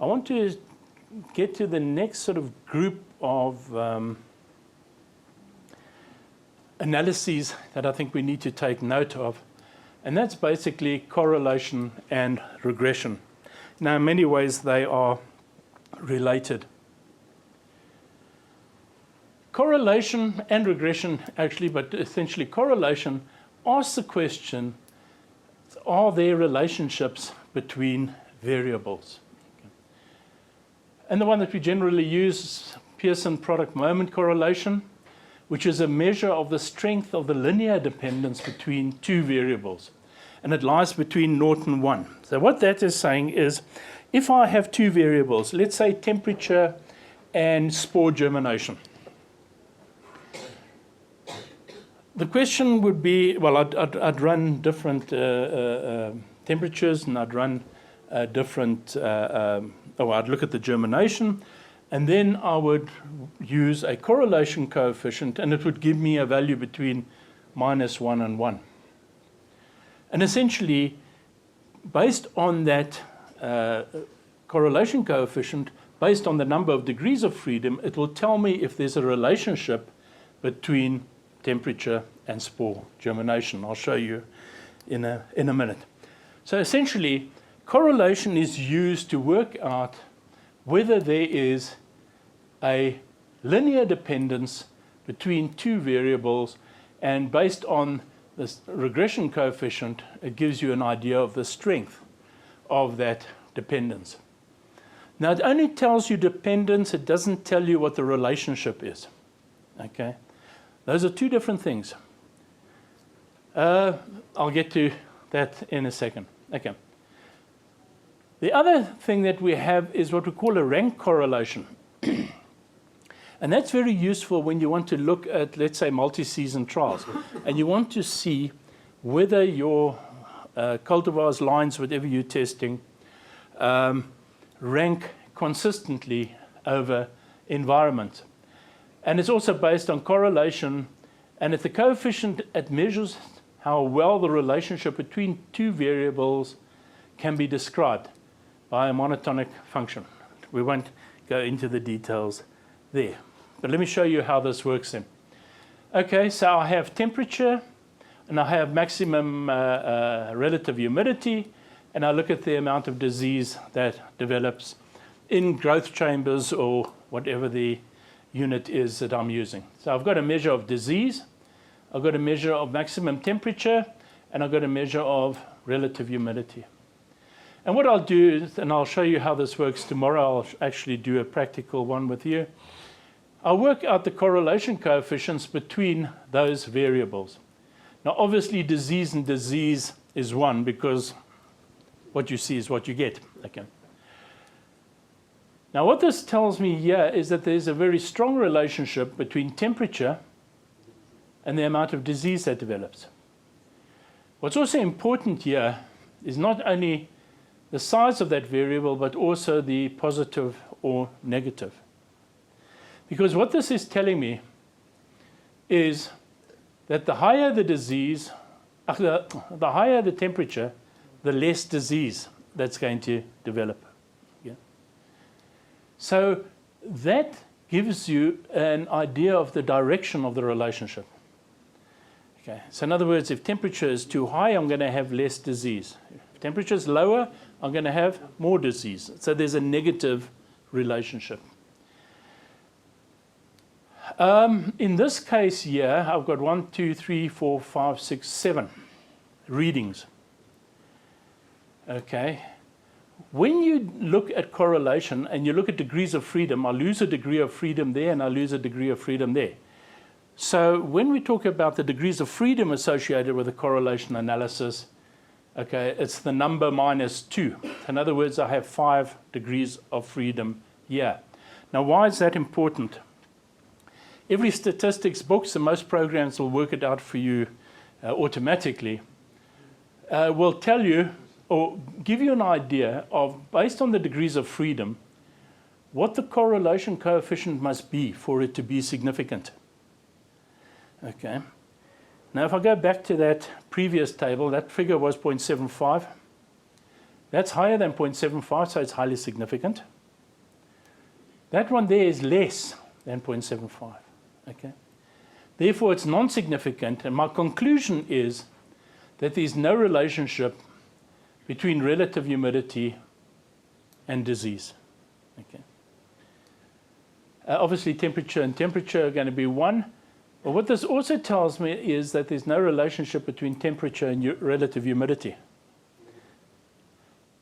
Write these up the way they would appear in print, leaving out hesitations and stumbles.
I want to get to the next sort of group of analyses that I think we need to take note of, and that's basically correlation and regression. Now, in many ways, they are related. Correlation and regression, actually, but essentially correlation asks the question, are there relationships between variables? And the one that we generally use is Pearson product moment correlation, which is a measure of the strength of the linear dependence between two variables. And it lies between 0 and 1. So what that is saying is, if I have two variables, let's say temperature and spore germination, the question would be, well, I'd run different temperatures, and I'd run I'd look at the germination, and then I would use a correlation coefficient, and it would give me a value between -1 and 1. And essentially, based on that correlation coefficient, based on the number of degrees of freedom, it will tell me if there's a relationship between temperature and spore germination. I'll show you in a minute. So essentially, correlation is used to work out whether there is a linear dependence between two variables, and based on this regression coefficient, it gives you an idea of the strength of that dependence. Now, it only tells you dependence, it doesn't tell you what the relationship is. Okay? Those are two different things. I'll get to that in a second. Okay. The other thing that we have is what we call a rank correlation. And that's very useful when you want to look at, let's say, multi-season trials. And you want to see whether your cultivars, lines, whatever you're testing, rank consistently over environment. And it's also based on correlation. And if the coefficient, it measures how well the relationship between two variables can be described by a monotonic function. We won't go into the details there. But let me show you how this works then. Okay, so I have temperature, and I have maximum relative humidity, and I look at the amount of disease that develops in growth chambers or whatever the unit is that I'm using. So I've got a measure of disease, I've got a measure of maximum temperature, and I've got a measure of relative humidity. And what I'll do is, and I'll show you how this works tomorrow, I'll actually do a practical one with you. I'll work out the correlation coefficients between those variables. Now, obviously, disease and disease is 1, because what you see is what you get. Okay. Now, what this tells me here is that there's a very strong relationship between temperature and the amount of disease that develops. What's also important here is not only the size of that variable, but also the positive or negative. Because what this is telling me is that the higher the disease, the higher the temperature, the less disease that's going to develop. Yeah? So that gives you an idea of the direction of the relationship. Okay. So in other words, if temperature is too high, I'm going to have less disease. If temperature is lower, I'm going to have more disease. So there's a negative relationship. In this case here, I've got 1, 2, 3, 4, 5, 6, 7 readings. Okay. When you look at correlation and you look at degrees of freedom, I lose a degree of freedom there and I lose a degree of freedom there. So when we talk about the degrees of freedom associated with a correlation analysis, okay, it's the number -2. In other words, I have 5 degrees of freedom here. Now, why is that important? Every statistics books, and most programs will work it out for you automatically, will tell you or give you an idea of, based on the degrees of freedom, what the correlation coefficient must be for it to be significant. Okay. Now, if I go back to that previous table, that figure was 0.75. That's higher than 0.75, so it's highly significant. That one there is less than 0.75. Okay? Therefore, it's non-significant, and my conclusion is that there's no relationship between relative humidity and disease. Okay. Obviously, temperature and temperature are going to be 1. But what this also tells me is that there's no relationship between temperature and relative humidity.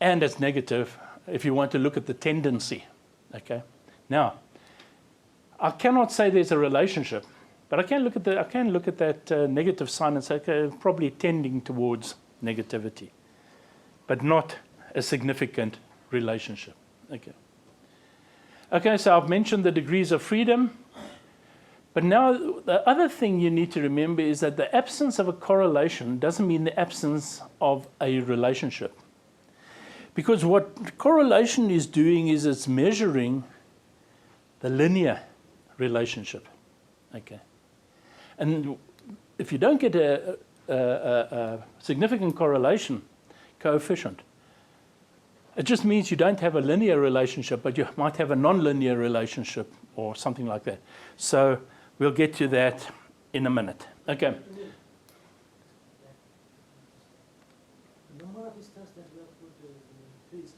And it's negative if you want to look at the tendency. Okay. Now, I cannot say there's a relationship, but I can look at that negative sign and say, okay, probably tending towards negativity, but not a significant relationship. Okay. Okay, so I've mentioned the degrees of freedom. But now, the other thing you need to remember is that the absence of a correlation doesn't mean the absence of a relationship. Because what correlation is doing is it's measuring the linear relationship. Okay. And if you don't get a significant correlation coefficient, it just means you don't have a linear relationship, but you might have a non-linear relationship or something like that. So we'll get to that in a minute. Okay. The number of stars that we have put 3 stars.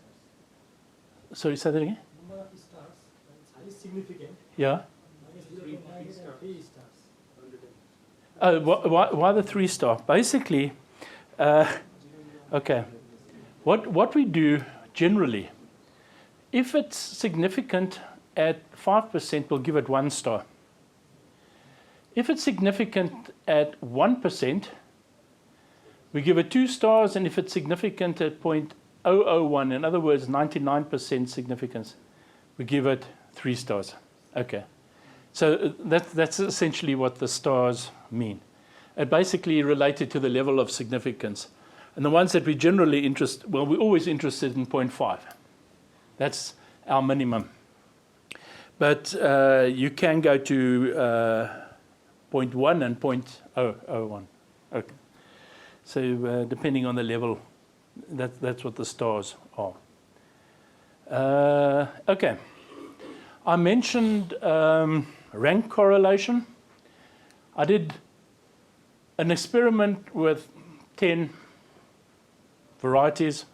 Sorry, say that again? Number of stars, it's highly significant. Yeah. Minus 3 stars. Why the 3-star? Basically, okay. What we do generally, if it's significant at 5%, we'll give it 1 star. If it's significant at 1%, we give it 2 stars, and if it's significant at 0.001, in other words, 99% significance, we give it 3 stars. Okay. So that's essentially what the stars mean. It basically related to the level of significance. And the ones that we generally we're always interested in 0.5. That's our minimum. But you can go to 0.1 and 0.001. Okay. So depending on the level, that's what the stars are. Okay. I mentioned rank correlation. I did an experiment with 10 varieties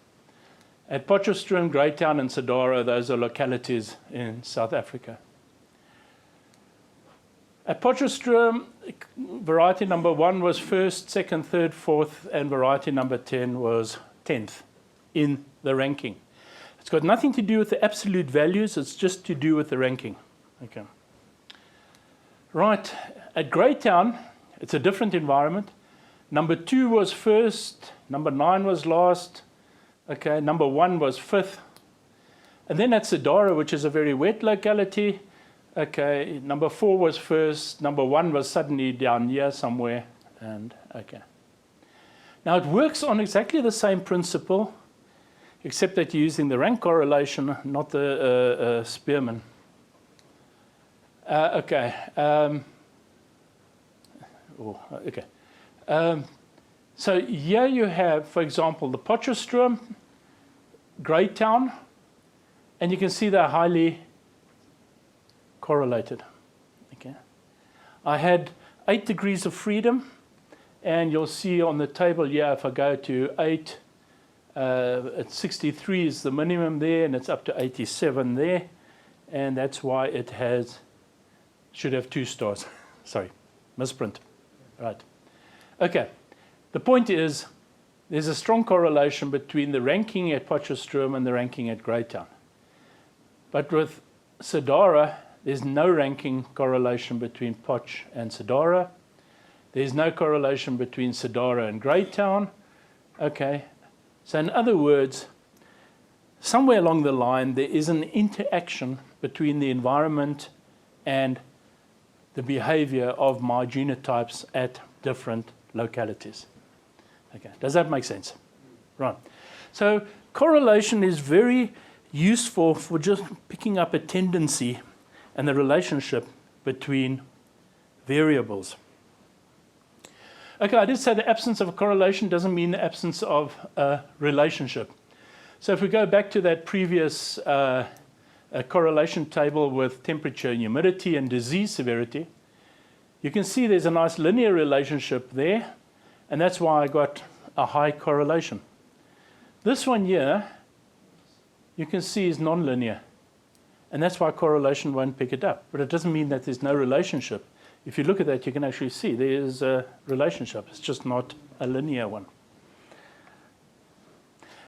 at Potchefstroom, Greytown, and Sedara. Those are localities in South Africa. At Potchefstroom, variety number 1 was 1st, 2nd, 3rd, 4th, and variety number 10 was 10th in the ranking. It's got nothing to do with the absolute values, it's just to do with the ranking. Okay. Right, at Greytown, it's a different environment. Number 2 was 1st, number 9 was last, okay, number 1 was 5th. And then at Sedara, which is a very wet locality, okay, number 4 was 1st, number 1 was suddenly down here somewhere, and okay. Now it works on exactly the same principle, except that you're using the rank correlation, not the Spearman. Okay. Okay. So here you have, for example, the Potchefstroom, Greytown, and you can see they're highly correlated. Okay. I had 8 degrees of freedom, and you'll see on the table here, if I go to 8, at 63 is the minimum there, and it's up to 87 there, and that's why it should have 2 stars. Sorry, misprint. Right. Okay. The point is, there's a strong correlation between the ranking at Potchefstroom and the ranking at Greytown. But with Sedara, there's no ranking correlation between Potch and Sedara. There's no correlation between Sedara and Greytown. Okay. So in other words, somewhere along the line, there is an interaction between the environment and the behavior of my genotypes at different localities. Okay, does that make sense? Right. So correlation is very useful for just picking up a tendency and the relationship between variables. Okay, I did say the absence of a correlation doesn't mean the absence of a relationship. So if we go back to that previous correlation table with temperature and humidity and disease severity, you can see there's a nice linear relationship there, and that's why I got a high correlation. This one here, you can see is nonlinear, and that's why correlation won't pick it up. But it doesn't mean that there's no relationship. If you look at that, you can actually see there is a relationship. It's just not a linear one.